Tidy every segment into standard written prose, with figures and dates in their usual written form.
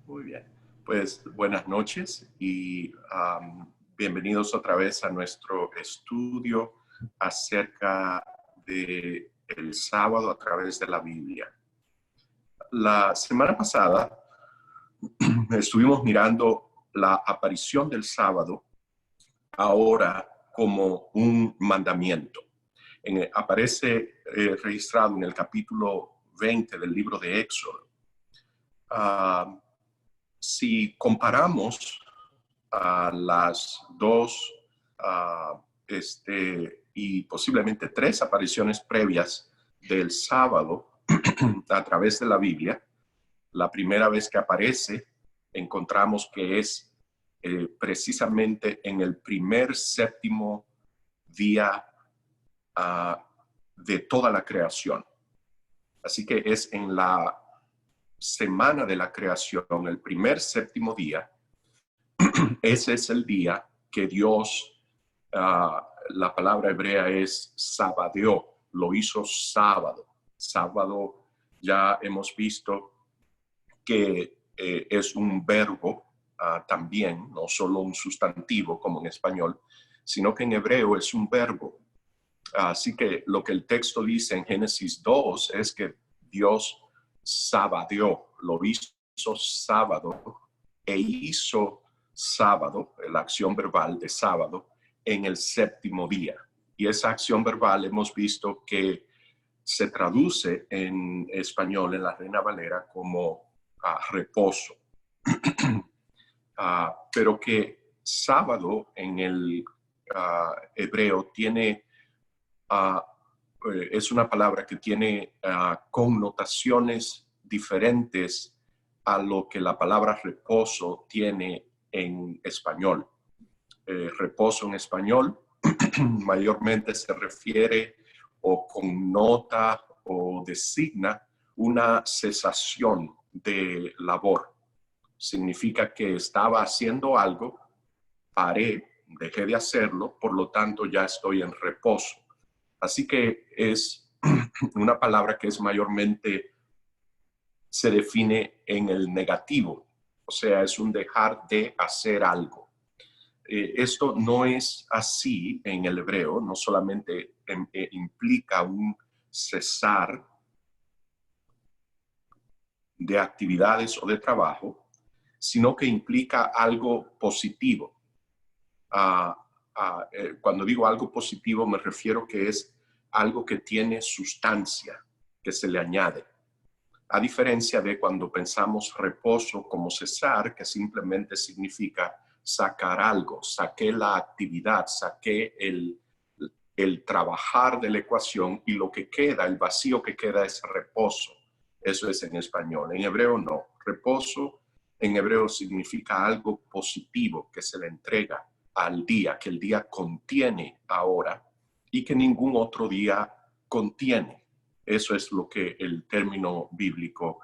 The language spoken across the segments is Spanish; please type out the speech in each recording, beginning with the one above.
Muy bien. Pues buenas noches y bienvenidos otra vez a nuestro estudio acerca de el sábado a través de la Biblia. La semana pasada estuvimos mirando la aparición del sábado ahora como un mandamiento. Aparece registrado en el capítulo 20 del libro de Éxodo. Si comparamos a las dos y posiblemente tres apariciones previas del sábado a través de la Biblia, la primera vez que aparece encontramos que es precisamente en el primer séptimo día de toda la creación. Así que es en la semana de la creación, el primer séptimo día. Ese es el día que Dios, la palabra hebrea es sabadeó, lo hizo sábado. Sábado ya hemos visto que es un verbo también, no solo un sustantivo como en español, sino que en hebreo es un verbo. Así que lo que el texto dice en Génesis 2 es que Dios sabadeó, lo hizo sábado e hizo sábado, la acción verbal de sábado, en el séptimo día. Y esa acción verbal hemos visto que se traduce en español, en la Reina Valera, como reposo. Pero que sábado en el hebreo tiene, es una palabra que tiene connotaciones diferentes a lo que la palabra reposo tiene en español. Reposo en español mayormente se refiere o connota o designa una cesación de labor. Significa que estaba haciendo algo, paré, dejé de hacerlo, por lo tanto ya estoy en reposo. Así que es una palabra que es mayormente se define en el negativo, o sea, es un dejar de hacer algo. Esto no es así en el hebreo, no solamente implica un cesar de actividades o de trabajo, sino que implica algo positivo. Cuando digo algo positivo me refiero que es algo que tiene sustancia, que se le añade. A diferencia de cuando pensamos reposo como cesar, que simplemente significa sacar algo, saqué la actividad, saqué el trabajar de la ecuación y lo que queda, el vacío que queda es reposo. Eso es en español. En hebreo no. Reposo en hebreo significa algo positivo que se le entrega al día, que el día contiene ahora y que ningún otro día contiene. Eso es lo que el término bíblico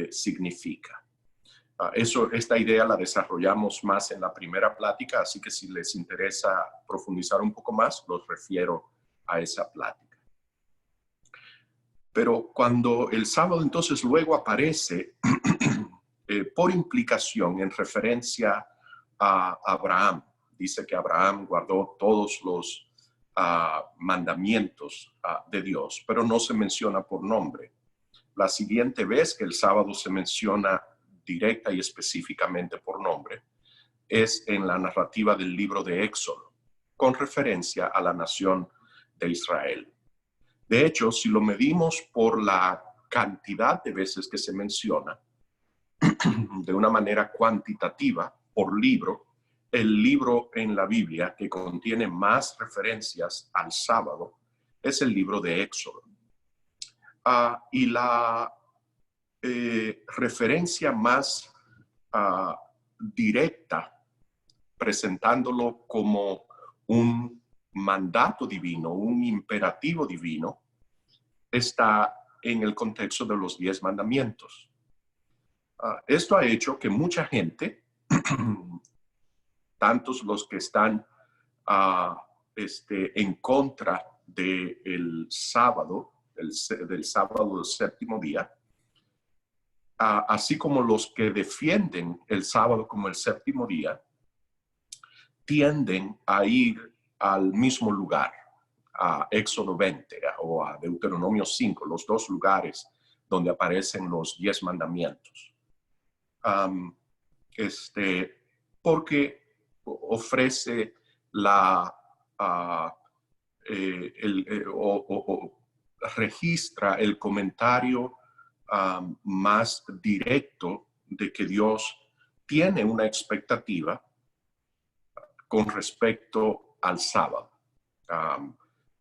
significa. Esta idea la desarrollamos más en la primera plática, así que si les interesa profundizar un poco más, los refiero a esa plática. Pero cuando el sábado entonces luego aparece, por implicación, en referencia a Abraham, dice que Abraham guardó todos los mandamientos de Dios, pero no se menciona por nombre. La siguiente vez que el sábado se menciona directa y específicamente por nombre es en la narrativa del libro de Éxodo, con referencia a la nación de Israel. De hecho, si lo medimos por la cantidad de veces que se menciona, de una manera cuantitativa por libro, el libro en la Biblia que contiene más referencias al sábado es el libro de Éxodo. Y la referencia más directa, presentándolo como un mandato divino, un imperativo divino, está en el contexto de los 10 mandamientos. Esto ha hecho que mucha gente, tantos los que están en contra del sábado, del sábado del séptimo día, así como los que defienden el sábado como el séptimo día, tienden a ir al mismo lugar, a Éxodo 20 o a Deuteronomio 5, los dos lugares donde aparecen los 10 mandamientos. Porque ofrece registra el comentario más directo de que Dios tiene una expectativa con respecto al sábado.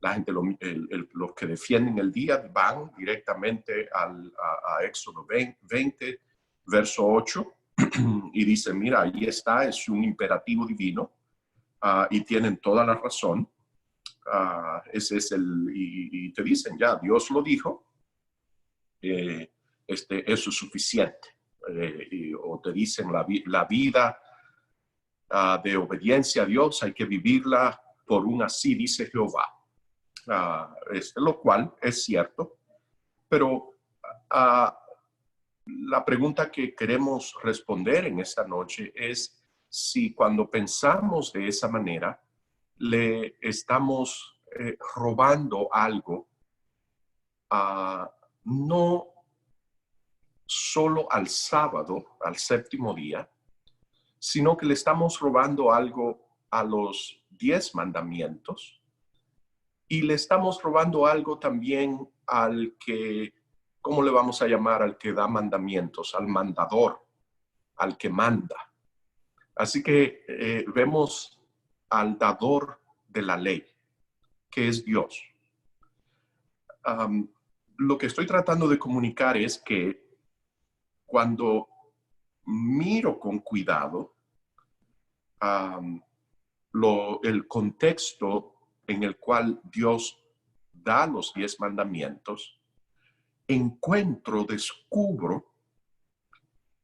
La gente, los que defienden el día van directamente a Éxodo 20, verso 8, y dicen, mira, ahí está, es un imperativo divino, y tienen toda la razón. Ese es y te dicen, ya, Dios lo dijo, eso es suficiente. O te dicen, la vida de obediencia a Dios hay que vivirla por un así dice Jehová. Lo cual es cierto, pero la pregunta que queremos responder en esta noche es si cuando pensamos de esa manera le estamos robando algo, no solo al sábado, al séptimo día, sino que le estamos robando algo a los 10 mandamientos y le estamos robando algo también al que, ¿cómo le vamos a llamar? Al que da mandamientos, al mandador, al que manda. Así que vemos al dador de la ley, que es Dios. Lo que estoy tratando de comunicar es que cuando miro con cuidado el contexto en el cual Dios da los 10 mandamientos, descubro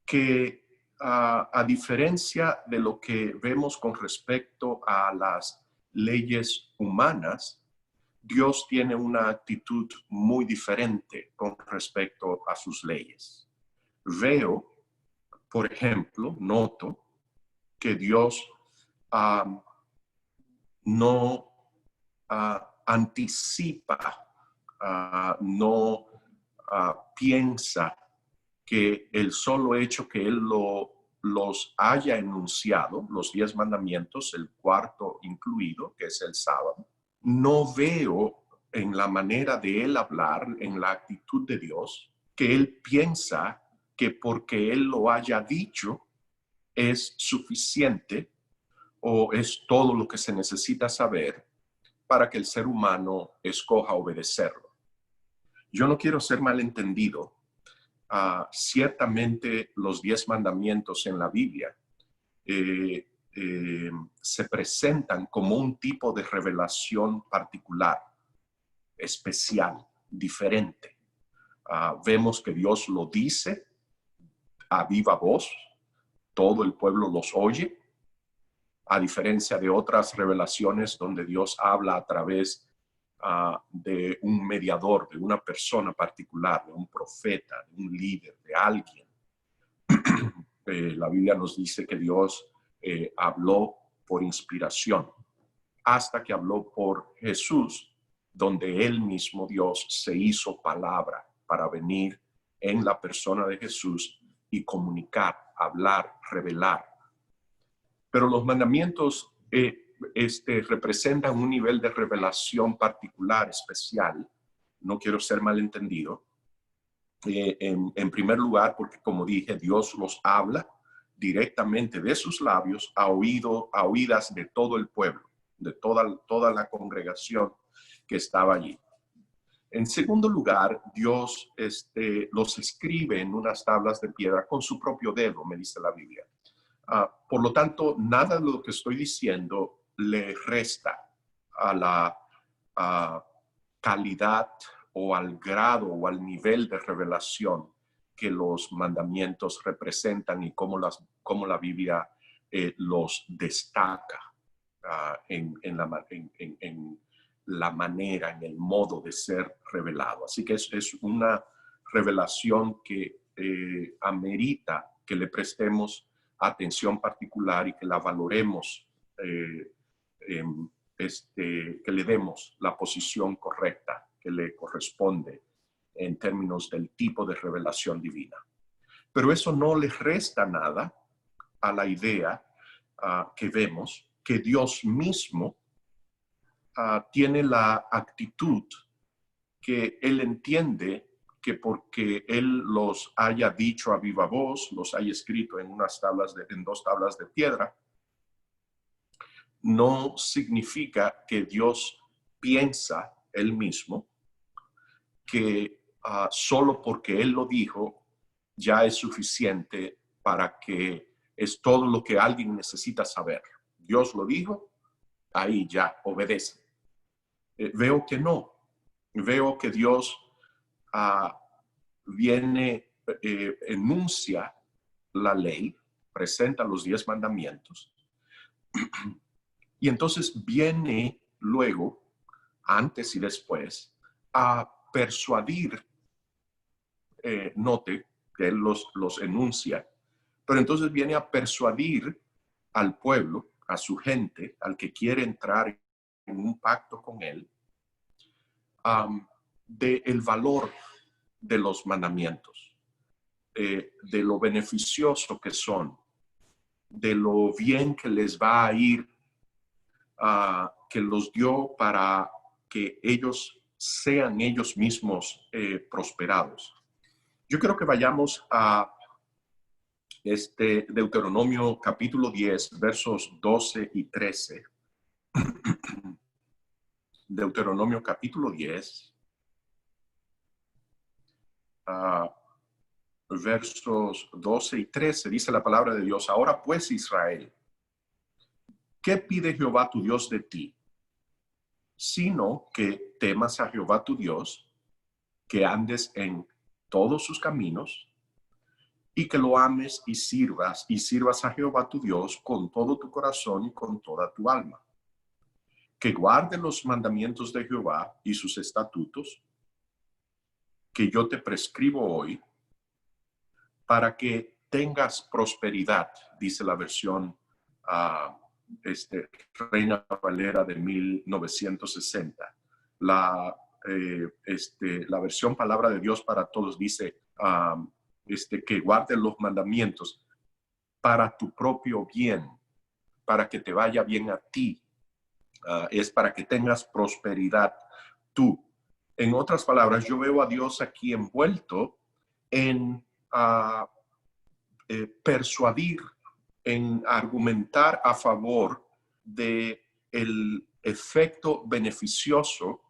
que a diferencia de lo que vemos con respecto a las leyes humanas, Dios tiene una actitud muy diferente con respecto a sus leyes. Veo, por ejemplo, noto que Dios no anticipa, no piensa que el solo hecho que Él los haya enunciado, los 10 mandamientos, el cuarto incluido, que es el sábado, no veo en la manera de Él hablar, en la actitud de Dios, que Él piensa que porque Él lo haya dicho es suficiente o es todo lo que se necesita saber para que el ser humano escoja obedecerlo. Yo no quiero ser malentendido. Ciertamente los 10 mandamientos en la Biblia se presentan como un tipo de revelación particular, especial, diferente. Vemos que Dios lo dice a viva voz, todo el pueblo los oye, a diferencia de otras revelaciones donde Dios habla a través de un mediador, de una persona particular, de un profeta, de un líder, de alguien. La Biblia nos dice que Dios habló por inspiración, hasta que habló por Jesús, donde Él mismo, Dios, se hizo palabra para venir en la persona de Jesús y comunicar, hablar, revelar. Pero los mandamientos representan un nivel de revelación particular, especial. No quiero ser malentendido. En primer lugar, porque como dije, Dios los habla directamente de sus labios a oídas de todo el pueblo, de toda la congregación que estaba allí. En segundo lugar, Dios los escribe en unas tablas de piedra con su propio dedo, me dice la Biblia. Por lo tanto, nada de lo que estoy diciendo le resta a la calidad o al grado o al nivel de revelación que los mandamientos representan y cómo la Biblia los destaca en la manera, en el modo de ser revelado. Así que es una revelación que amerita que le prestemos atención particular y que la valoremos, que le demos la posición correcta que le corresponde en términos del tipo de revelación divina. Pero eso no le resta nada a la idea que vemos que Dios mismo tiene la actitud que Él entiende que porque Él los haya dicho a viva voz, los haya escrito en dos tablas de piedra, no significa que Dios piensa Él mismo que solo porque Él lo dijo ya es suficiente para que es todo lo que alguien necesita saber. Dios lo dijo, ahí ya obedece. Veo que no. Veo que Dios viene, enuncia la ley, presenta los 10 mandamientos, y entonces viene luego, antes y después, a persuadir, note que él los enuncia, pero entonces viene a persuadir al pueblo, a su gente, al que quiere entrar en un pacto con él, del valor de los mandamientos, de lo beneficioso que son, de lo bien que les va a ir, que los dio para que ellos sean ellos mismos prosperados. Yo creo que vayamos a Deuteronomio capítulo 10, versos 12 y 13. Deuteronomio capítulo 10, versos 12 y 13, dice la palabra de Dios: ahora pues, Israel, ¿qué pide Jehová tu Dios de ti? Sino que temas a Jehová tu Dios, que andes en todos sus caminos, y que lo ames y sirvas a Jehová tu Dios con todo tu corazón y con toda tu alma. Que guarde los mandamientos de Jehová y sus estatutos, que yo te prescribo hoy, para que tengas prosperidad, dice la versión Reina Valera de 1960. La versión Palabra de Dios para Todos dice que guarde los mandamientos para tu propio bien, para que te vaya bien a ti. Es para que tengas prosperidad tú. En otras palabras, yo veo a Dios aquí envuelto en persuadir, en argumentar a favor de el efecto beneficioso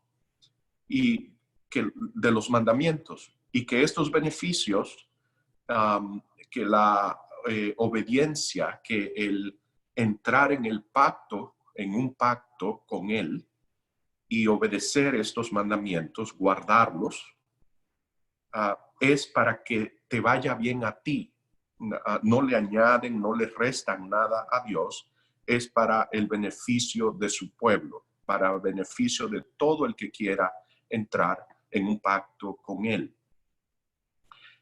y de los mandamientos, y que estos beneficios, que la obediencia, que el entrar en el pacto, en un pacto con Él y obedecer estos mandamientos, guardarlos, es para que te vaya bien a ti. No le añaden, no le restan nada a Dios, es para el beneficio de su pueblo, para el beneficio de todo el que quiera entrar en un pacto con Él.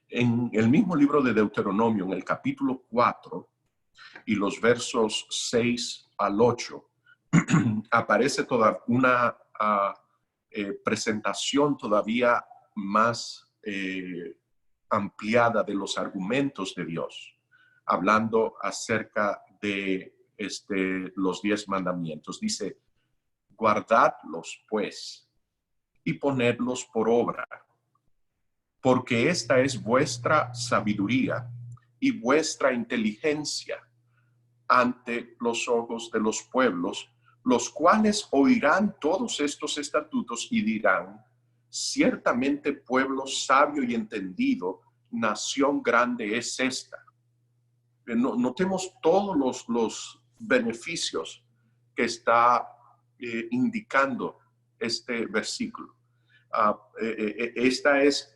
En el mismo libro de Deuteronomio, en el capítulo 4 y los versos 6 al 8, aparece toda una presentación todavía más ampliada de los argumentos de Dios, hablando acerca de los 10 mandamientos. Dice: guardadlos pues y ponedlos por obra, porque esta es vuestra sabiduría y vuestra inteligencia ante los ojos de los pueblos, los cuales oirán todos estos estatutos y dirán: ciertamente pueblo sabio y entendido, nación grande es esta. Notemos todos los beneficios que está indicando este versículo.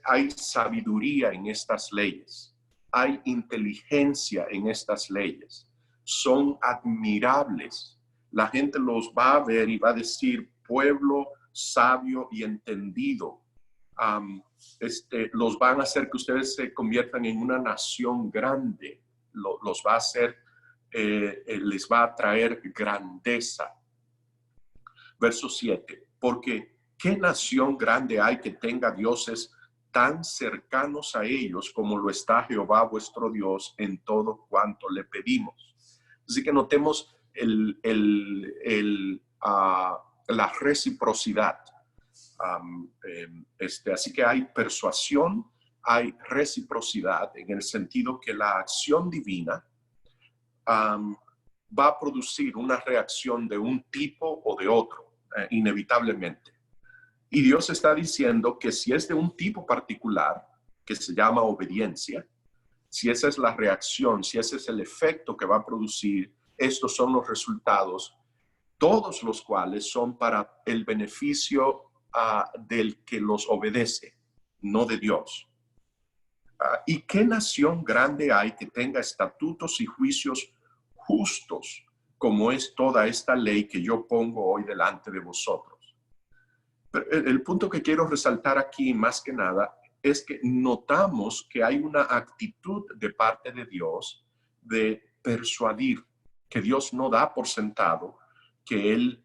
Hay sabiduría en estas leyes, hay inteligencia en estas leyes, son admirables. La gente los va a ver y va a decir: pueblo sabio y entendido, los van a hacer que ustedes se conviertan en una nación grande, los va a hacer, les va a traer grandeza. Verso 7, porque ¿qué nación grande hay que tenga dioses tan cercanos a ellos como lo está Jehová vuestro Dios en todo cuanto le pedimos? Así que notemos la reciprocidad. Así que hay persuasión, hay reciprocidad en el sentido que la acción divina va a producir una reacción de un tipo o de otro, inevitablemente. Y Dios está diciendo que si es de un tipo particular, que se llama obediencia, si esa es la reacción, si ese es el efecto que va a producir, estos son los resultados, todos los cuales son para el beneficio del que los obedece, no de Dios. ¿Y qué nación grande hay que tenga estatutos y juicios justos, como es toda esta ley que yo pongo hoy delante de vosotros? Pero el punto que quiero resaltar aquí, más que nada, es que notamos que hay una actitud de parte de Dios de persuadir, que Dios no da por sentado, que Él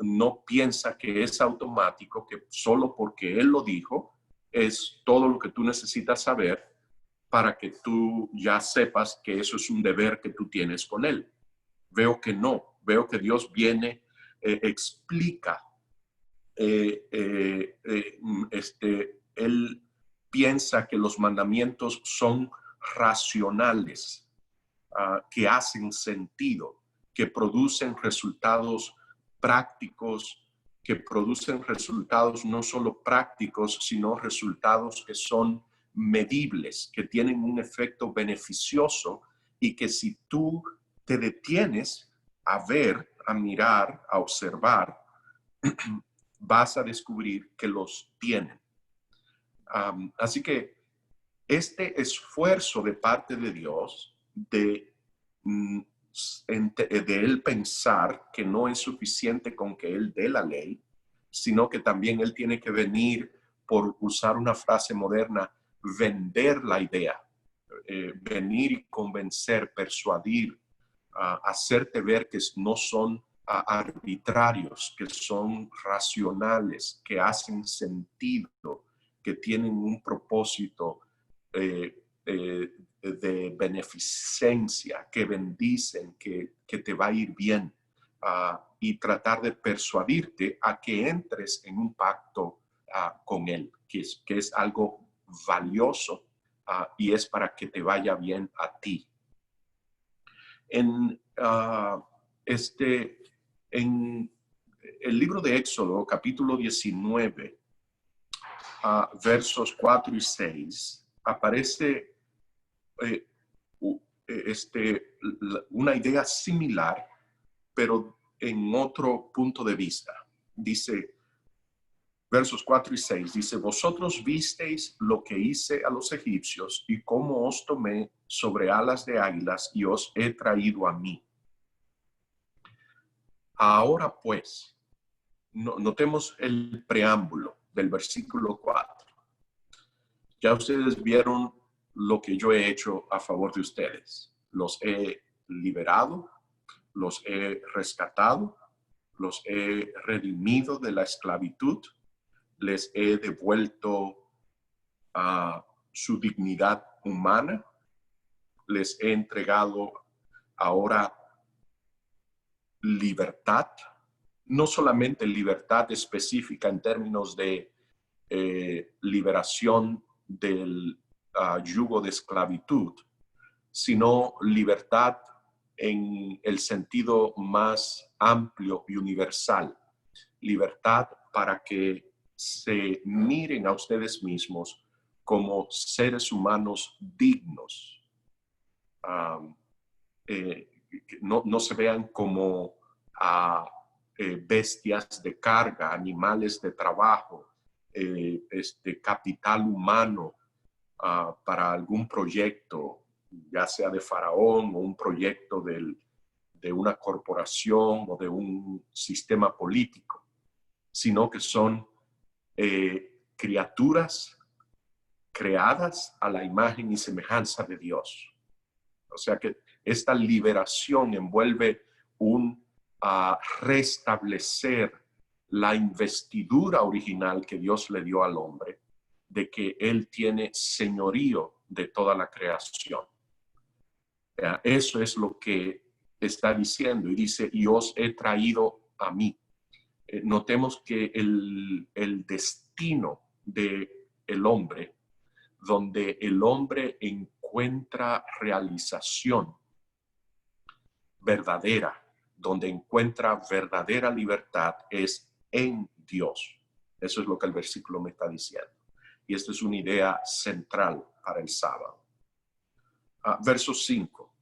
no piensa que es automático, que solo porque Él lo dijo, es todo lo que tú necesitas saber para que tú ya sepas que eso es un deber que tú tienes con Él. Veo que no, veo que Dios viene, explica. Él piensa que los mandamientos son racionales, que hacen sentido, que producen resultados prácticos, que producen resultados no solo prácticos, sino resultados que son medibles, que tienen un efecto beneficioso y que si tú te detienes a ver, a mirar, a observar, vas a descubrir que los tienen. Así que este esfuerzo de parte de Dios de él pensar que no es suficiente con que él dé la ley, sino que también él tiene que venir, por usar una frase moderna, vender la idea, venir y convencer, persuadir, hacerte ver que no son arbitrarios, que son racionales, que hacen sentido, que tienen un propósito de beneficencia, que bendicen, que te va a ir bien, y tratar de persuadirte a que entres en un pacto con Él, que es algo valioso y es para que te vaya bien a ti. En el libro de Éxodo, capítulo 19, versos 4 y 6, aparece una idea similar, pero en otro punto de vista. Dice, versos 4 y 6, dice, vosotros visteis lo que hice a los egipcios y cómo os tomé sobre alas de águilas y os he traído a mí. Ahora pues, notemos el preámbulo del versículo 4. Ya ustedes vieron lo que yo he hecho a favor de ustedes. Los he liberado, los he rescatado, los he redimido de la esclavitud, les he devuelto su dignidad humana, les he entregado ahora libertad, no solamente libertad específica en términos de liberación del yugo de esclavitud, sino libertad en el sentido más amplio y universal. Libertad para que se miren a ustedes mismos como seres humanos dignos. No se vean como bestias de carga, animales de trabajo, capital humano para algún proyecto, ya sea de Faraón o un proyecto de una corporación o de un sistema político, sino que son criaturas creadas a la imagen y semejanza de Dios. O sea que esta liberación envuelve un restablecer la investidura original que Dios le dio al hombre, de que Él tiene señorío de toda la creación. Eso es lo que está diciendo, y dice, y os he traído a mí. Notemos que el destino del hombre, donde el hombre encuentra realización verdadera, donde encuentra verdadera libertad, es en Dios. Eso es lo que el versículo me está diciendo. Y esta es una idea central para el sábado. Verso 5.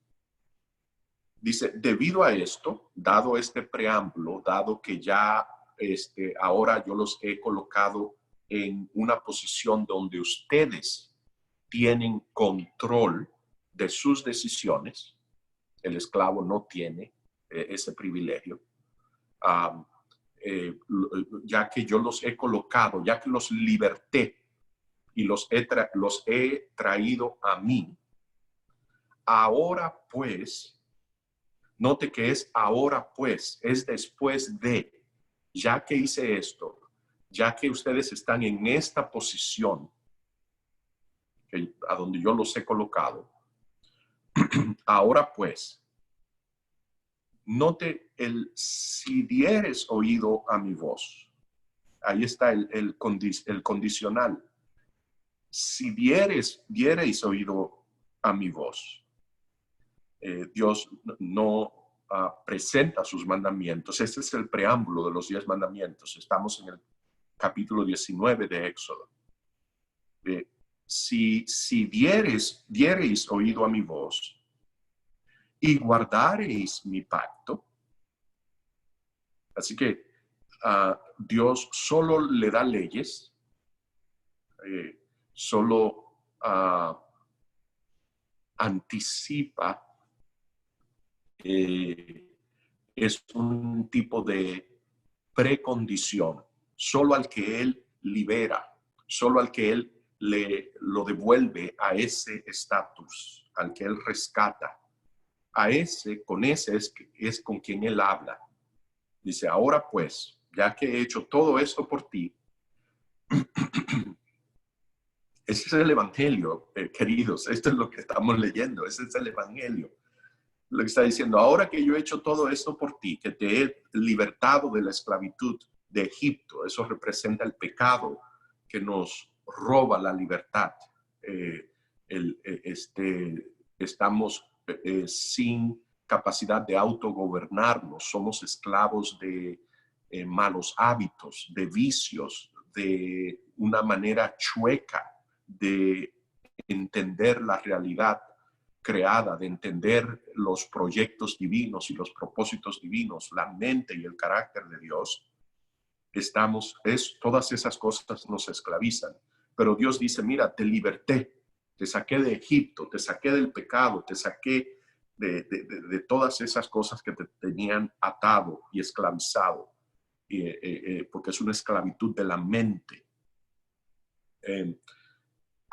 Dice, debido a esto, dado este preámbulo, dado que ya ahora yo los he colocado en una posición donde ustedes tienen control de sus decisiones, el esclavo no tiene ese privilegio, ya que yo los he colocado, ya que los liberté y los he traído a mí, ahora pues, note que es ahora pues, es después de, ya que hice esto, ya que ustedes están en esta posición a donde yo los he colocado, ahora pues, note el si dieres oído a mi voz. Ahí está el condicional. Si diereis oído a mi voz. Dios no presenta sus mandamientos. Este es el preámbulo de los 10 mandamientos. Estamos en el capítulo 19 de Éxodo. Si diereis oído a mi voz y guardareis mi pacto. Así que Dios solo le da leyes, solo anticipa, es un tipo de precondición, solo al que Él libera, solo al que Él lo devuelve a ese estatus, al que Él rescata, con ese es con quien Él habla. Dice, ahora pues, ya que he hecho todo esto por ti, ese es el evangelio, queridos, esto es lo que estamos leyendo, ese es el evangelio. Lo que está diciendo, ahora que yo he hecho todo esto por ti, que te he libertado de la esclavitud de Egipto, eso representa el pecado que nos roba la libertad. Estamos sin capacidad de autogobernarnos, somos esclavos de malos hábitos, de vicios, de una manera chueca de entender la realidad creada, de entender los proyectos divinos y los propósitos divinos, la mente y el carácter de Dios. Todas esas cosas nos esclavizan, pero Dios dice, mira, te liberté, te saqué de Egipto, te saqué del pecado, te saqué de todas esas cosas que te tenían atado y esclavizado, porque es una esclavitud de la mente.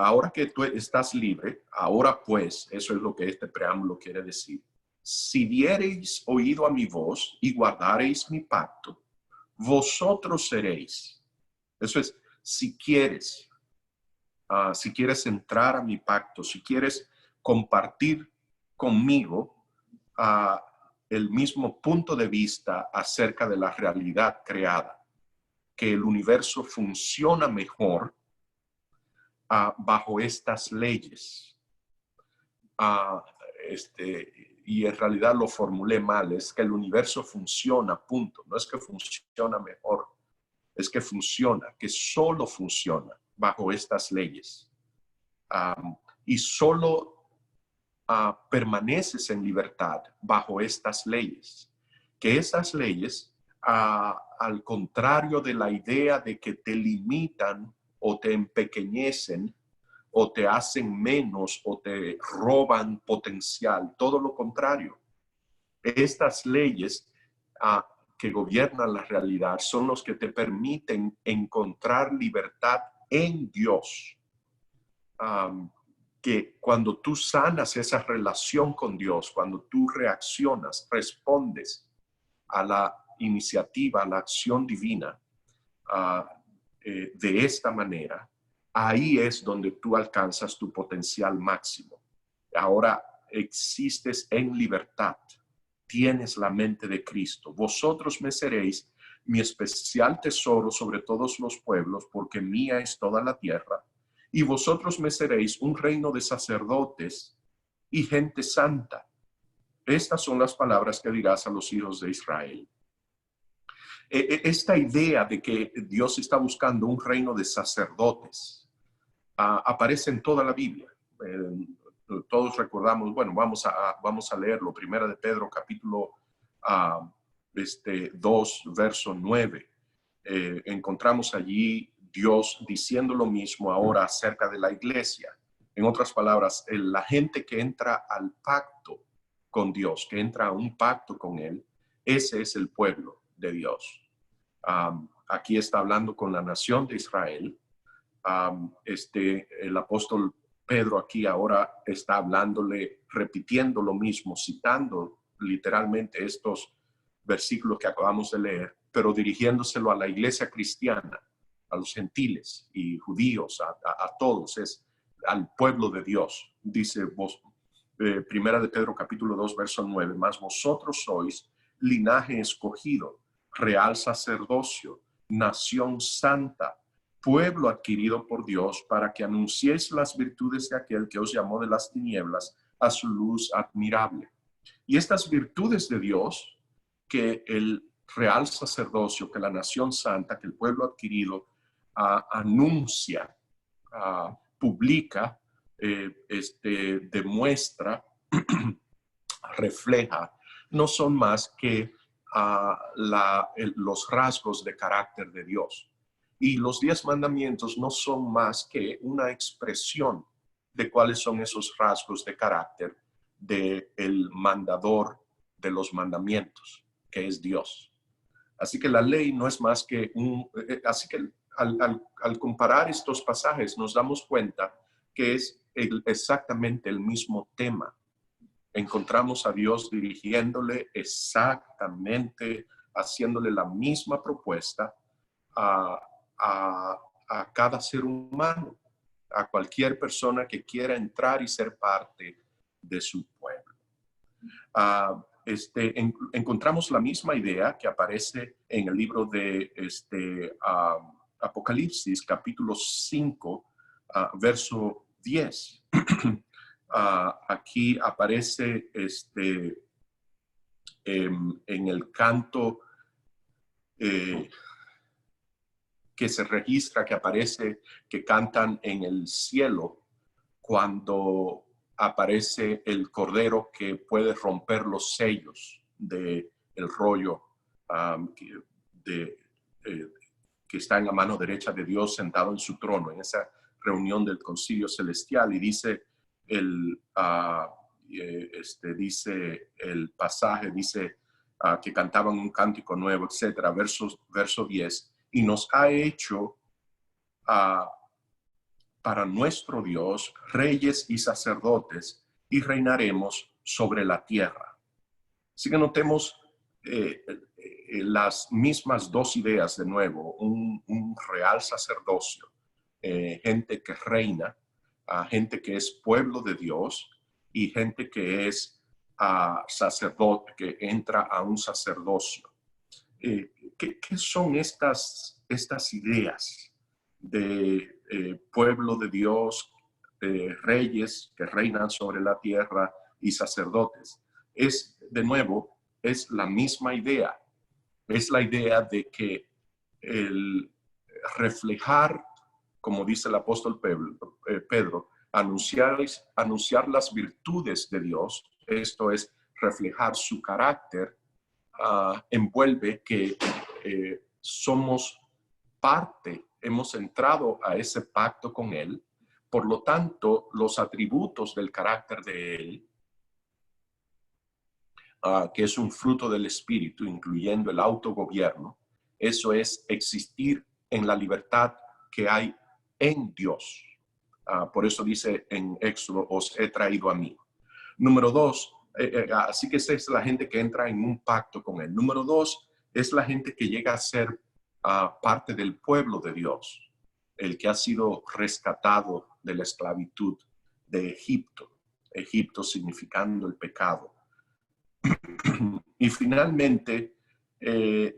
Ahora que tú estás libre, ahora pues, eso es lo que este preámbulo quiere decir. Si diereis oído a mi voz y guardareis mi pacto, vosotros seréis. Eso es, si quieres entrar a mi pacto, si quieres compartir conmigo el mismo punto de vista acerca de la realidad creada, que el universo funciona mejor bajo estas leyes. Y en realidad lo formulé mal, es que el universo funciona, punto. No es que funciona mejor, es que funciona, que solo funciona bajo estas leyes. Y solo permaneces en libertad bajo estas leyes. Que estas leyes, al contrario de la idea de que te limitan o te empequeñecen o te hacen menos o te roban potencial, todo lo contrario. Estas leyes que gobiernan la realidad son los que te permiten encontrar libertad en Dios. Que cuando tú sanas esa relación con Dios, cuando tú reaccionas, respondes a la iniciativa, a la acción divina de esta manera, ahí es donde tú alcanzas tu potencial máximo. Ahora existes en libertad, tienes la mente de Cristo. Vosotros me seréis mi especial tesoro sobre todos los pueblos, porque mía es toda la tierra. Y vosotros me seréis un reino de sacerdotes y gente santa. Estas son las palabras que dirás a los hijos de Israel. Esta idea de que Dios está buscando un reino de sacerdotes aparece en toda la Biblia. Todos recordamos, bueno, vamos a leerlo. Primera de Pedro, capítulo 2, verso 9. Encontramos allí Dios diciendo lo mismo ahora acerca de la iglesia. En otras palabras, la gente que entra al pacto con Dios, que entra a un pacto con Él, ese es el pueblo de Dios. Aquí está hablando con la nación de Israel. El apóstol Pedro aquí ahora está hablándole, repitiendo lo mismo, citando literalmente estos versículos que acabamos de leer, pero dirigiéndoselo a la iglesia cristiana, a los gentiles y judíos, a todos, es al pueblo de Dios. Dice Primera de Pedro capítulo 2, verso 9, mas vosotros sois linaje escogido, real sacerdocio, nación santa, pueblo adquirido por Dios, para que anunciéis las virtudes de aquel que os llamó de las tinieblas a su luz admirable. Y estas virtudes de Dios, que el real sacerdocio, que la nación santa, que el pueblo adquirido anuncia, publica, demuestra, refleja, no son más que los rasgos de carácter de Dios. Y los 10 mandamientos no son más que una expresión de cuáles son esos rasgos de carácter del mandador de los mandamientos, que es Dios. Así que la ley no es más que así que al comparar estos pasajes nos damos cuenta que es exactamente el mismo tema. Encontramos a Dios dirigiéndole exactamente, haciéndole la misma propuesta a cada ser humano, a cualquier persona que quiera entrar y ser parte de su pueblo. Encontramos la misma idea que aparece en el libro de Apocalipsis, capítulo 5, verso 10. Aquí aparece en el canto que se registra, que aparece, que cantan en el cielo cuando aparece el cordero que puede romper los sellos del rollo que está en la mano derecha de Dios sentado en su trono, en esa reunión del concilio celestial. Y dice dice el pasaje, dice que cantaban un cántico nuevo, etcétera, verso 10, y nos ha hecho para nuestro Dios reyes y sacerdotes, y reinaremos sobre la tierra. Así que notemos las mismas dos ideas de nuevo, un real sacerdocio, gente que reina, gente que es pueblo de Dios, y gente que es sacerdote, que entra a un sacerdocio. ¿Qué son estas ideas de pueblo de Dios, reyes que reinan sobre la tierra y sacerdotes? De nuevo, es la misma idea. Es la idea de que el reflejar, como dice el apóstol Pedro, anunciar las virtudes de Dios, esto es reflejar su carácter, envuelve que somos parte, hemos entrado a ese pacto con Él, por lo tanto, los atributos del carácter de Él que es un fruto del Espíritu, incluyendo el autogobierno. Eso es existir en la libertad que hay en Dios. Por eso dice en Éxodo, os he traído a mí. Número dos, así que esa es la gente que entra en un pacto con él. Número dos, es la gente que llega a ser parte del pueblo de Dios, el que ha sido rescatado de la esclavitud de Egipto. Egipto significando el pecado. Y finalmente, la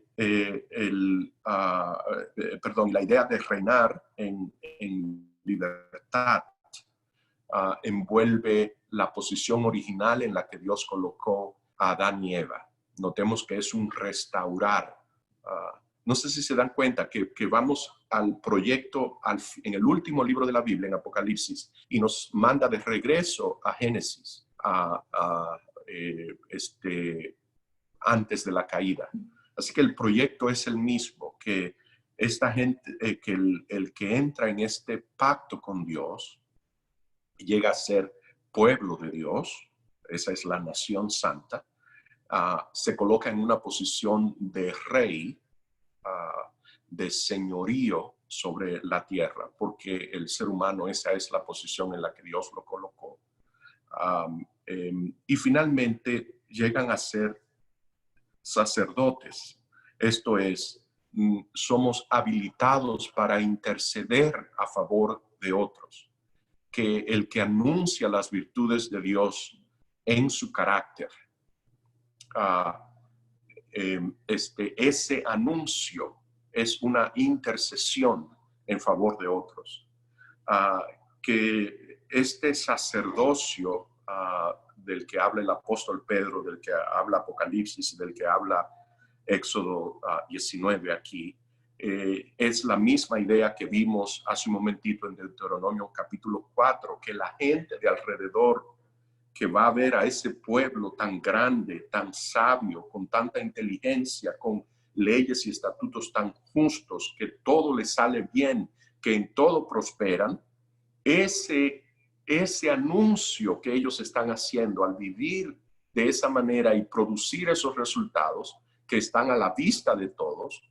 idea de reinar en libertad envuelve la posición original en la que Dios colocó a Adán y Eva. Notemos que es un restaurar. No sé si se dan cuenta que vamos al proyecto en el último libro de la Biblia, en Apocalipsis, y nos manda de regreso a Génesis, antes de la caída. Así que el proyecto es el mismo, que esta gente, que el que entra en este pacto con Dios, llega a ser pueblo de Dios, esa es la nación santa, se coloca en una posición de rey, de señorío sobre la tierra, porque el ser humano, esa es la posición en la que Dios lo colocó. Y finalmente llegan a ser sacerdotes. Esto es, somos habilitados para interceder a favor de otros. Que el que anuncia las virtudes de Dios en su carácter, ese anuncio es una intercesión en favor de otros. Que este sacerdocio del que habla el apóstol Pedro, del que habla Apocalipsis y del que habla Éxodo 19 aquí, es la misma idea que vimos hace un momentito en Deuteronomio capítulo 4, que la gente de alrededor que va a ver a ese pueblo tan grande, tan sabio, con tanta inteligencia, con leyes y estatutos tan justos, que todo les sale bien, que en todo prosperan, ese anuncio que ellos están haciendo al vivir de esa manera y producir esos resultados que están a la vista de todos,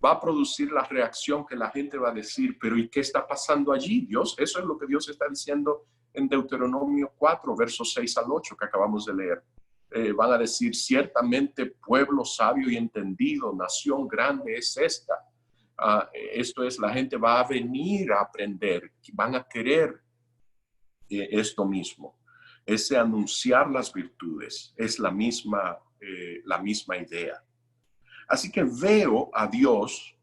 va a producir la reacción que la gente va a decir, pero ¿y qué está pasando allí, Dios? Eso es lo que Dios está diciendo en Deuteronomio 4, versos 6 al 8 que acabamos de leer. Van a decir, ciertamente pueblo sabio y entendido, nación grande es esta. Esto es, la gente va a venir a aprender, van a querer esto mismo. Ese anunciar las virtudes es la misma idea. Así que veo a Dios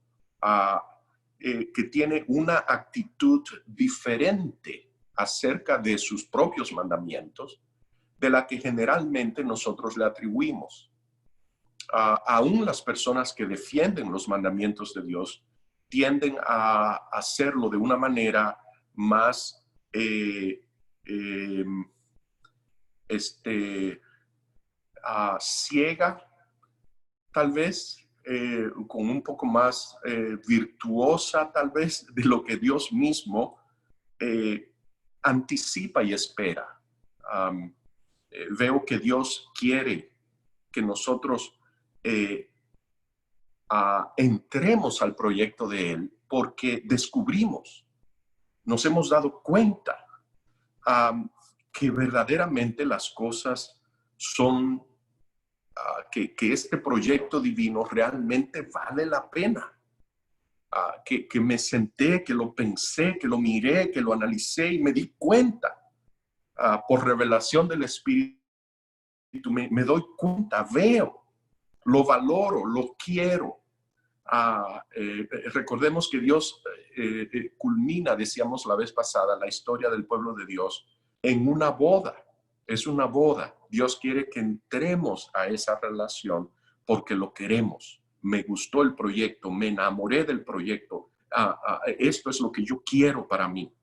que tiene una actitud diferente acerca de sus propios mandamientos de la que generalmente nosotros le atribuimos. Aún las personas que defienden los mandamientos de Dios tienden a hacerlo de una manera más ciega, tal vez, con un poco más virtuosa, tal vez, de lo que Dios mismo anticipa y espera. Veo que Dios quiere que nosotros entremos al proyecto de Él porque descubrimos, nos hemos dado cuenta que verdaderamente las cosas son, que este proyecto divino realmente vale la pena. Que me senté, que lo pensé, que lo miré, que lo analicé y me di cuenta por revelación del Espíritu, me doy cuenta, veo, lo valoro, lo quiero. Recordemos que Dios culmina, decíamos la vez pasada, la historia del pueblo de Dios en una boda. Es una boda. Dios quiere que entremos a esa relación porque lo queremos. Me gustó el proyecto, me enamoré del proyecto. Esto es lo que yo quiero para mí.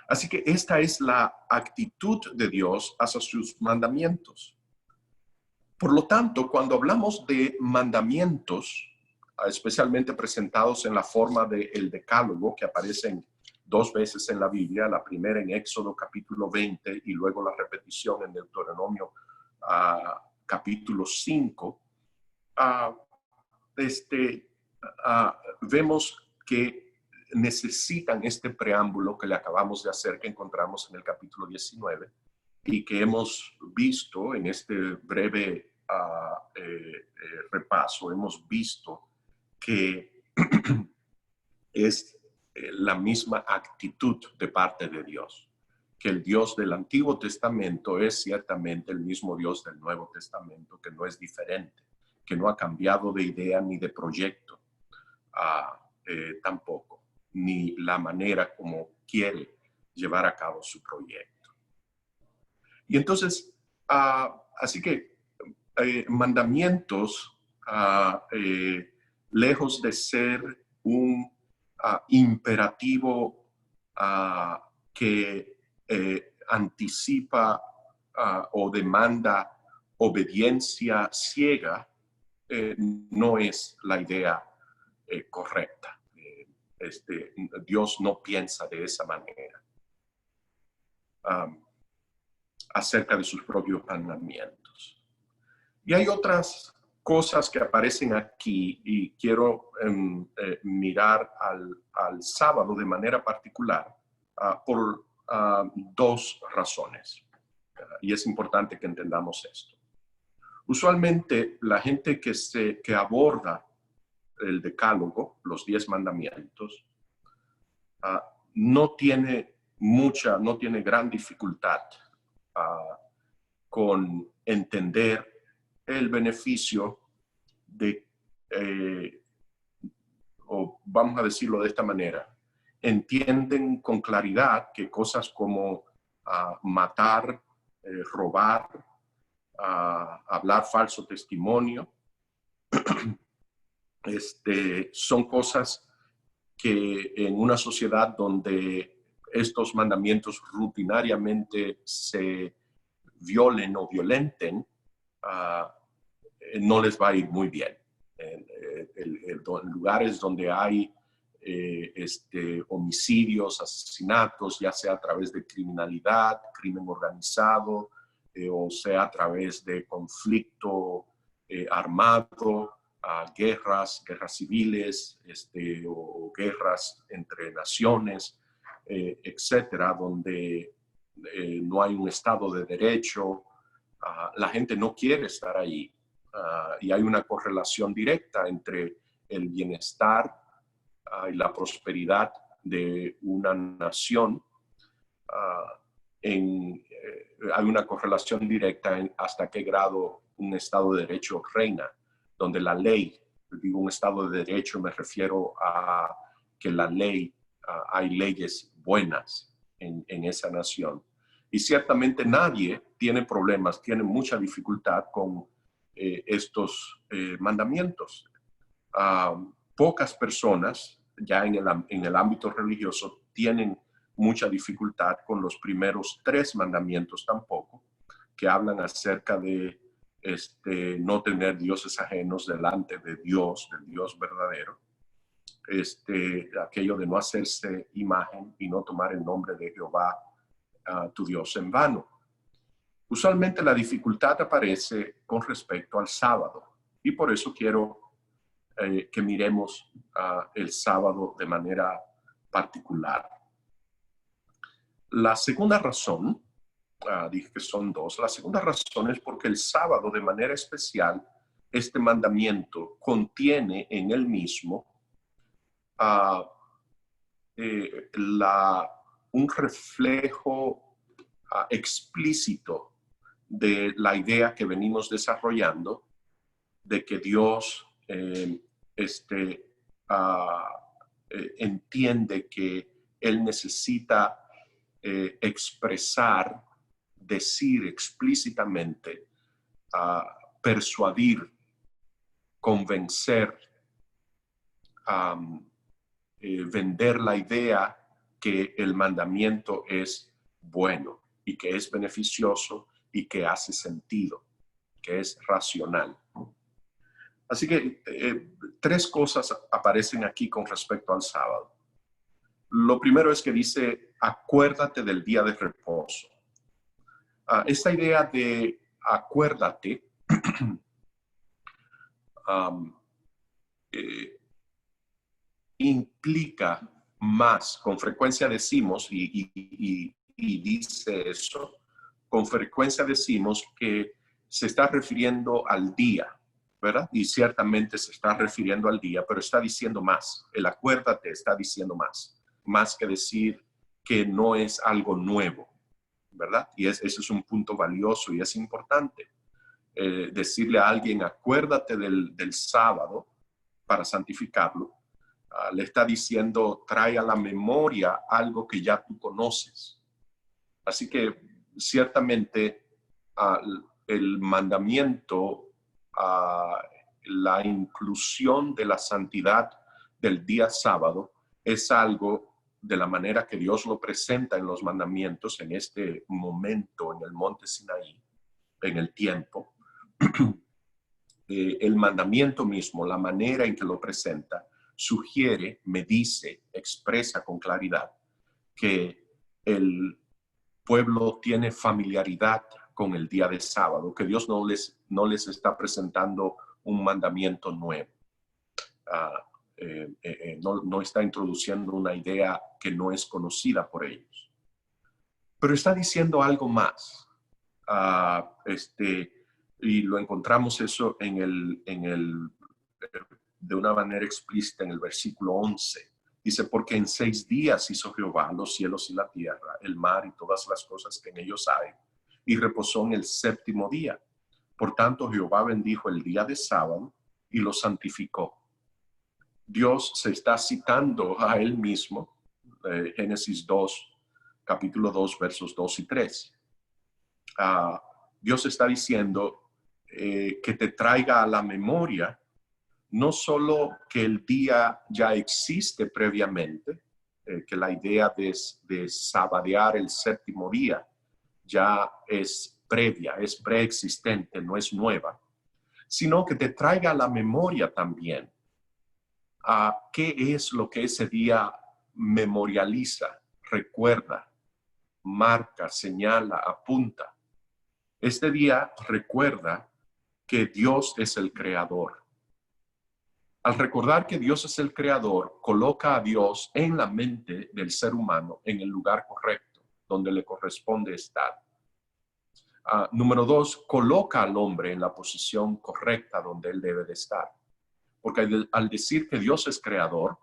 Así que esta es la actitud de Dios hacia sus mandamientos. Por lo tanto, cuando hablamos de mandamientos, especialmente presentados en la forma del decálogo, que aparecen 2 veces en la Biblia, la primera en Éxodo capítulo 20 y luego la repetición en Deuteronomio capítulo 5, vemos que necesitan este preámbulo que le acabamos de hacer, que encontramos en el capítulo 19, y que hemos visto en este breve repaso. Hemos visto que es la misma actitud de parte de Dios, que el Dios del Antiguo Testamento es ciertamente el mismo Dios del Nuevo Testamento, que no es diferente, que no ha cambiado de idea ni de proyecto tampoco, ni la manera como quiere llevar a cabo su proyecto. Y entonces, así que mandamientos, lejos de ser un imperativo que anticipa o demanda obediencia ciega, no es la idea correcta. Dios no piensa de esa manera acerca de sus propios mandamientos. Y hay otras cosas que aparecen aquí y quiero mirar al sábado de manera particular por dos razones. Y es importante que entendamos esto. Usualmente la gente que aborda el decálogo, los 10 mandamientos, no tiene gran dificultad con entender el beneficio de, o vamos a decirlo de esta manera, entienden con claridad que cosas como matar, robar, hablar falso testimonio, son cosas que en una sociedad donde estos mandamientos rutinariamente se violen o violenten, no les va a ir muy bien. En lugares donde hay homicidios, asesinatos, ya sea a través de criminalidad, crimen organizado, o sea a través de conflicto armado, guerras civiles, o guerras entre naciones, etcétera, donde no hay un Estado de Derecho, la gente no quiere estar ahí. Y hay una correlación directa entre el bienestar y la prosperidad de una nación. Hay una correlación directa en hasta qué grado un Estado de Derecho reina, donde la ley, digo un Estado de Derecho, me refiero a que la ley, hay leyes buenas en esa nación. Y ciertamente nadie tiene problemas, tiene mucha dificultad con estos mandamientos. Pocas personas, ya en el ámbito religioso, tienen mucha dificultad con los primeros 3 mandamientos tampoco, que hablan acerca de no tener dioses ajenos delante de Dios, del Dios verdadero. Aquello de no hacerse imagen y no tomar el nombre de Jehová, tu Dios, en vano. Usualmente la dificultad aparece con respecto al sábado, y por eso quiero que miremos el sábado de manera particular. La segunda razón, dije que son 2, la segunda razón es porque el sábado de manera especial, este mandamiento contiene en él mismo un reflejo explícito de la idea que venimos desarrollando de que Dios entiende que Él necesita expresar, decir explícitamente, persuadir, convencer, vender la idea que el mandamiento es bueno y que es beneficioso y que hace sentido, que es racional. Así que 3 cosas aparecen aquí con respecto al sábado. Lo primero es que dice, acuérdate del día de reposo. Esta idea de acuérdate eh, implica más, con frecuencia decimos, y dice eso, con frecuencia decimos que se está refiriendo al día, ¿verdad? Y ciertamente se está refiriendo al día, pero está diciendo más. El acuérdate está diciendo más que decir que no es algo nuevo, ¿verdad? Y ese es un punto valioso y es importante. Decirle a alguien, acuérdate del sábado para santificarlo, le está diciendo, trae a la memoria algo que ya tú conoces. Así que ciertamente el mandamiento, la inclusión de la santidad del día sábado es algo de la manera que Dios lo presenta en los mandamientos en este momento en el monte Sinaí, en el tiempo. El mandamiento mismo, la manera en que lo presenta, sugiere, me dice, expresa con claridad que el pueblo tiene familiaridad con el día de sábado, que Dios no les está presentando un mandamiento nuevo. No está introduciendo una idea que no es conocida por ellos. Pero está diciendo algo más. Y lo encontramos eso de una manera explícita en el versículo 11. Dice, porque en 6 días hizo Jehová los cielos y la tierra, el mar y todas las cosas que en ellos hay, y reposó en el 7º día. Por tanto, Jehová bendijo el día de sábado y lo santificó. Dios se está citando a él mismo, Génesis 2, capítulo 2, versos 2 y 3. Dios está diciendo que te traiga a la memoria no solo que el día ya existe previamente, que la idea de sabadear el 7º día ya es previa, es preexistente, no es nueva, sino que te traiga a la memoria también qué es lo que ese día memorializa, recuerda, marca, señala, apunta. Este día recuerda que Dios es el creador. Al recordar que Dios es el creador, coloca a Dios en la mente del ser humano en el lugar correcto, donde le corresponde estar. Número 2, coloca al hombre en la posición correcta donde él debe de estar. Porque al decir que Dios es creador,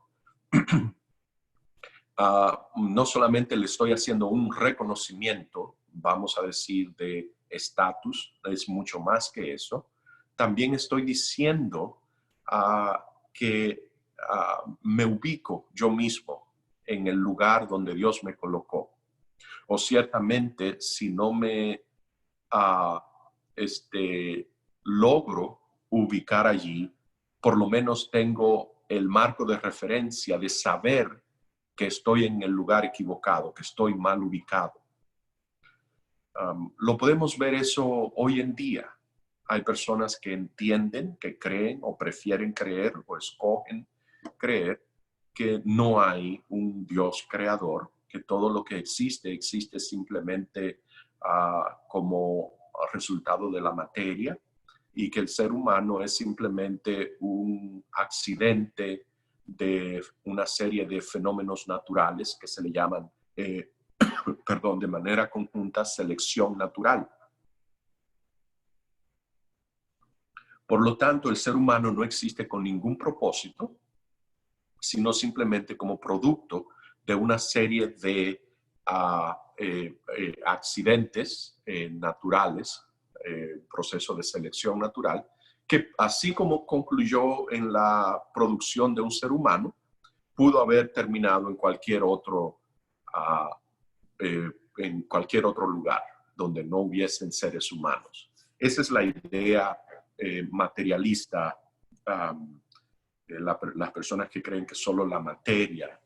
no solamente le estoy haciendo un reconocimiento, vamos a decir, de estatus, es mucho más que eso. También estoy diciendo que me ubico yo mismo en el lugar donde Dios me colocó. O ciertamente, si no me logro ubicar allí, por lo menos tengo el marco de referencia de saber que estoy en el lugar equivocado, que estoy mal ubicado. Lo podemos ver eso hoy en día. Hay personas que entienden, que creen o prefieren creer o escogen creer que no hay un Dios creador, que todo lo que existe simplemente como resultado de la materia y que el ser humano es simplemente un accidente de una serie de fenómenos naturales que se le llaman, de manera conjunta, selección natural. Por lo tanto, el ser humano no existe con ningún propósito, sino simplemente como producto de una serie de accidentes naturales, proceso de selección natural, que así como concluyó en la producción de un ser humano, pudo haber terminado en cualquier otro lugar donde no hubiesen seres humanos. Esa es la idea materialista, las personas que creen que solo la materia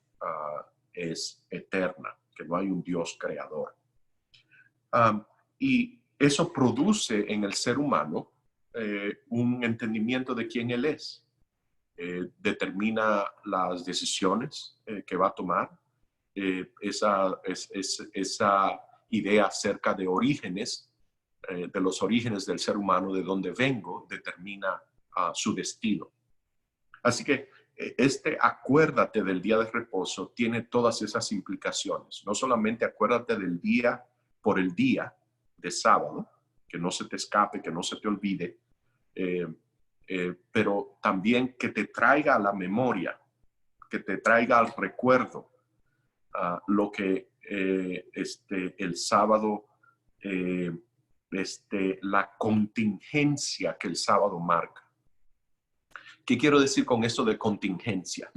es eterna, que no hay un Dios creador. Y eso produce en el ser humano un entendimiento de quién él es. Determina las decisiones que va a tomar. Esa idea acerca de orígenes de los orígenes del ser humano, de donde vengo, determina su destino. Así que acuérdate del día de reposo tiene todas esas implicaciones. No solamente acuérdate del día por el día de sábado, que no se te escape, que no se te olvide, pero también que te traiga a la memoria, que te traiga al recuerdo lo que el sábado, la contingencia que el sábado marca. ¿Qué quiero decir con esto de contingencia?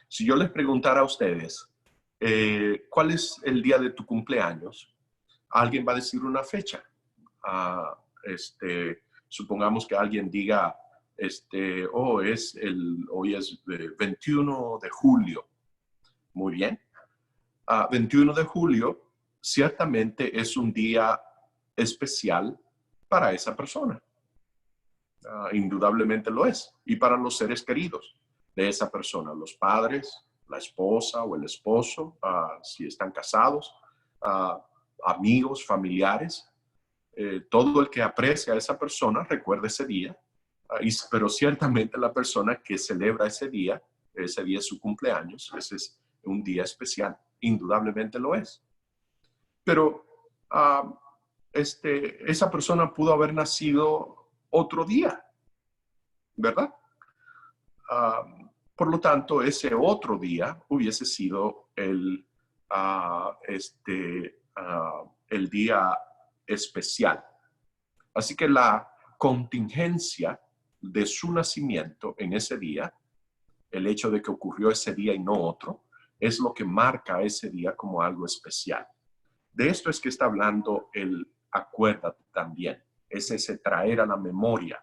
Si yo les preguntara a ustedes, ¿cuál es el día de tu cumpleaños? Alguien va a decir una fecha. Supongamos que alguien diga, hoy es 21 de julio. Muy bien. 21 de julio ciertamente es un día especial para esa persona. Indudablemente lo es. Y para los seres queridos de esa persona, los padres, la esposa o el esposo, si están casados, amigos, familiares, todo el que aprecia a esa persona recuerda ese día, pero ciertamente la persona que celebra ese día es su cumpleaños, ese es un día especial, indudablemente lo es. Pero esa persona pudo haber nacido otro día, ¿verdad? Por lo tanto, ese otro día hubiese sido el día especial. Así que la contingencia de su nacimiento en ese día, el hecho de que ocurrió ese día y no otro, es lo que marca ese día como algo especial. De esto es que está hablando el acuérdate también. Es ese traer a la memoria.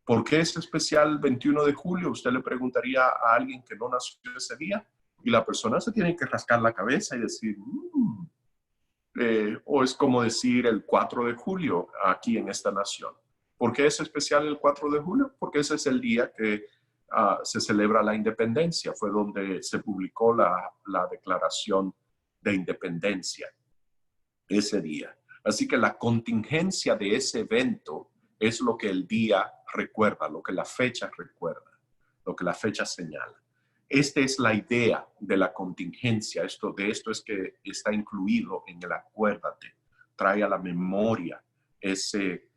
¿Por qué es especial el 21 de julio? Usted le preguntaría a alguien que no nació ese día y la persona se tiene que rascar la cabeza y decir, o es como decir el 4 de julio aquí en esta nación. ¿Por qué es especial el 4 de julio? Porque ese es el día que se celebra la independencia. Fue donde se publicó la Declaración de Independencia, ese día. Así que la contingencia de ese evento es lo que el día recuerda, lo que la fecha recuerda, lo que la fecha señala. Esta es la idea de la contingencia. De esto es que está incluido en el acuérdate. Trae a la memoria ese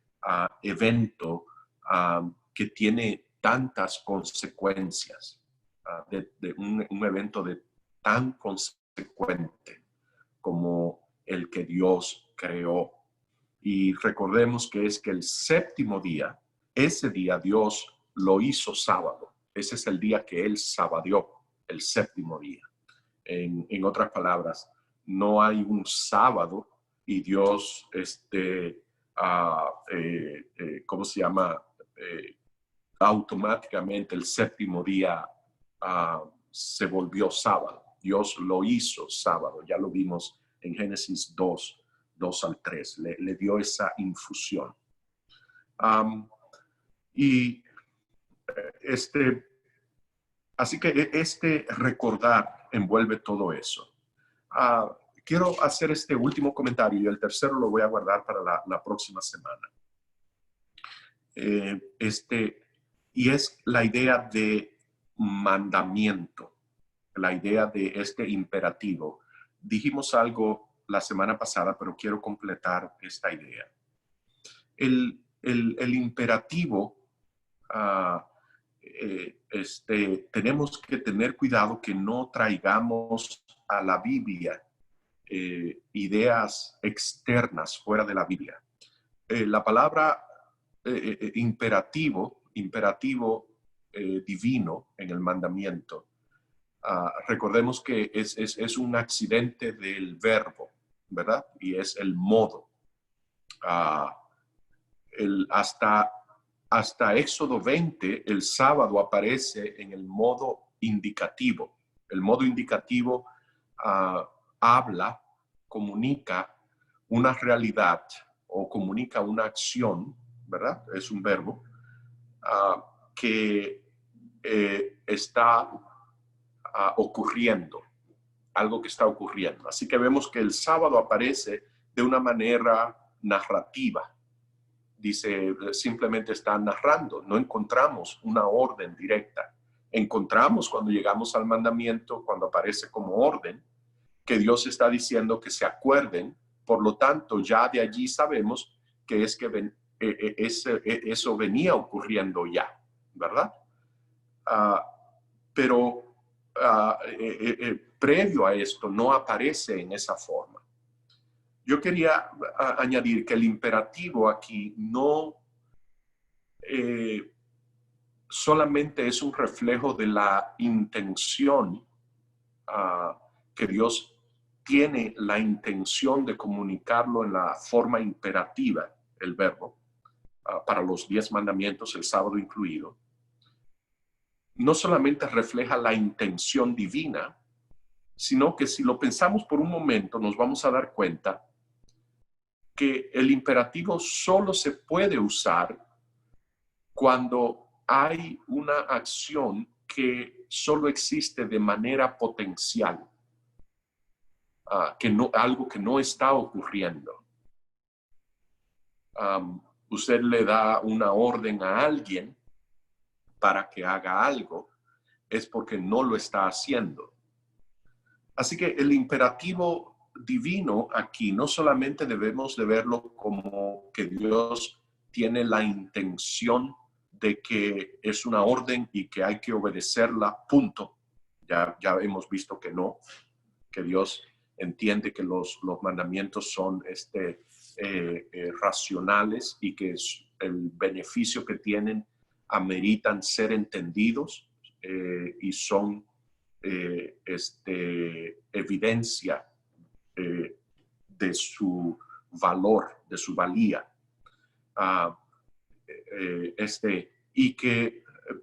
evento que tiene tantas consecuencias, un evento tan consecuente como el que Dios creó. Y recordemos que es que el séptimo día, ese día Dios lo hizo sábado. Ese es el día que Él sabadió, el séptimo día. En otras palabras, no hay un sábado y Dios, ¿cómo se llama? Automáticamente el séptimo día se volvió sábado. Dios lo hizo sábado. Ya lo vimos en Génesis 2 al 3. Le dio esa infusión. Así que recordar envuelve todo eso. Quiero hacer este último comentario y el tercero lo voy a guardar para la próxima semana. Y es la idea de mandamiento, la idea de este imperativo. Dijimos algo la semana pasada, pero quiero completar esta idea. El imperativo, tenemos que tener cuidado que no traigamos a la Biblia ideas externas fuera de la Biblia. La palabra imperativo divino en el mandamiento, recordemos que es un accidente del verbo, ¿verdad? Y es el modo. Hasta Éxodo 20, el sábado aparece en el modo indicativo. El modo indicativo habla, comunica una realidad o comunica una acción, ¿verdad? Es un verbo que está ocurriendo, algo que está ocurriendo. Así que vemos que el sábado aparece de una manera narrativa. Dice, simplemente está narrando. No encontramos una orden directa. Encontramos cuando llegamos al mandamiento, cuando aparece como orden, que Dios está diciendo que se acuerden. Por lo tanto, ya de allí sabemos que es que eso venía ocurriendo ya, ¿verdad? Pero previo a esto no aparece en esa forma. Yo quería añadir que el imperativo aquí no solamente es un reflejo de la intención que Dios tiene la intención de comunicarlo en la forma imperativa, el verbo, para los 10 mandamientos, el sábado incluido. No solamente refleja la intención divina, sino que si lo pensamos por un momento, nos vamos a dar cuenta que el imperativo solo se puede usar cuando hay una acción que solo existe de manera potencial, algo que no está ocurriendo. Usted le da una orden a alguien para que haga algo, es porque no lo está haciendo. Así que el imperativo divino aquí no solamente debemos de verlo como que Dios tiene la intención de que es una orden y que hay que obedecerla, punto. Ya hemos visto que no, que Dios entiende que los mandamientos son racionales y que el beneficio que tienen ameritan ser entendidos y son evidencia de su valor, de su valía.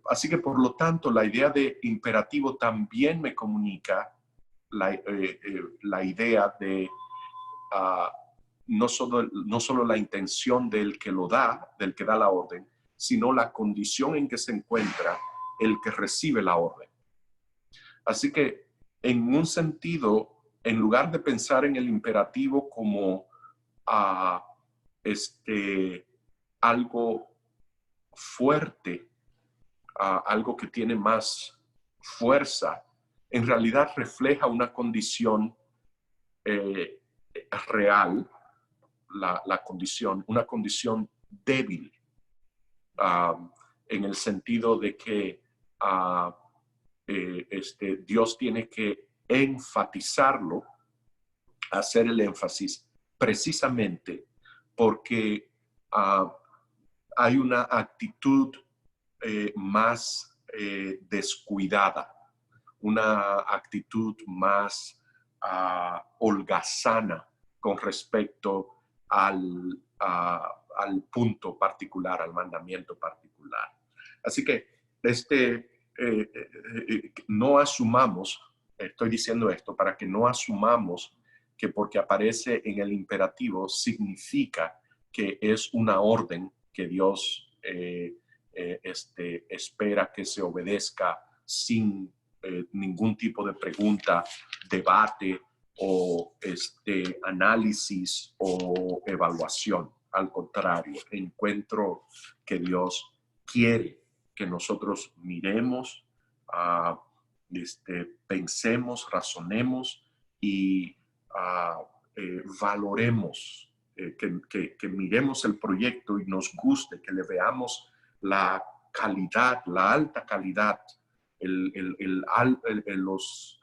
Así que por lo tanto la idea de imperativo también me comunica la idea de no solo la intención del que lo da, del que da la orden, sino la condición en que se encuentra el que recibe la orden. Así que en un sentido, en lugar de pensar en el imperativo como algo fuerte, algo que tiene más fuerza, en realidad refleja una condición real, una condición débil, en el sentido de que Dios tiene que enfatizarlo, hacer el énfasis precisamente porque hay una actitud más descuidada, una actitud más holgazana con respecto al punto particular, al mandamiento particular. Así que no asumamos, estoy diciendo esto para que no asumamos que porque aparece en el imperativo significa que es una orden que Dios espera que se obedezca sin ningún tipo de pregunta, debate o análisis o evaluación. Al contrario, encuentro que Dios quiere que nosotros miremos, pensemos, razonemos y valoremos, que miremos el proyecto y nos guste, que le veamos la calidad, la alta calidad, los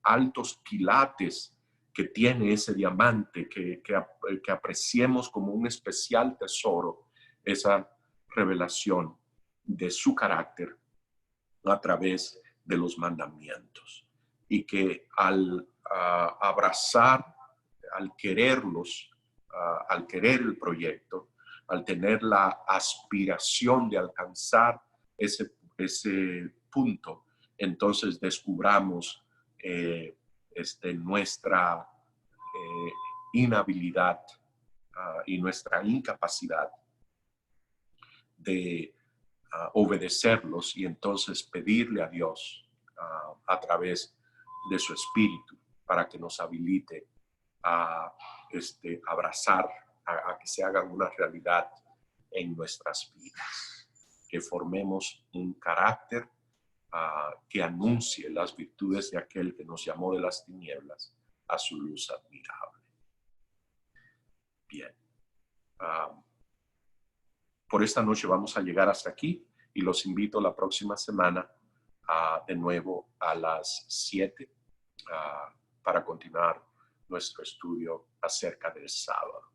altos quilates que tiene ese diamante, que apreciemos como un especial tesoro esa revelación de su carácter a través de los mandamientos. Y que al abrazar, al quererlos, al querer el proyecto, al tener la aspiración de alcanzar ese punto, entonces descubramos nuestra inhabilidad y nuestra incapacidad de obedecerlos y entonces pedirle a Dios a través de su Espíritu para que nos habilite a abrazar, a que se hagan una realidad en nuestras vidas. Que formemos un carácter que anuncie las virtudes de aquel que nos llamó de las tinieblas a su luz admirable. Bien. Por esta noche vamos a llegar hasta aquí y los invito la próxima semana de nuevo a las 7 para continuar nuestro estudio acerca del sábado.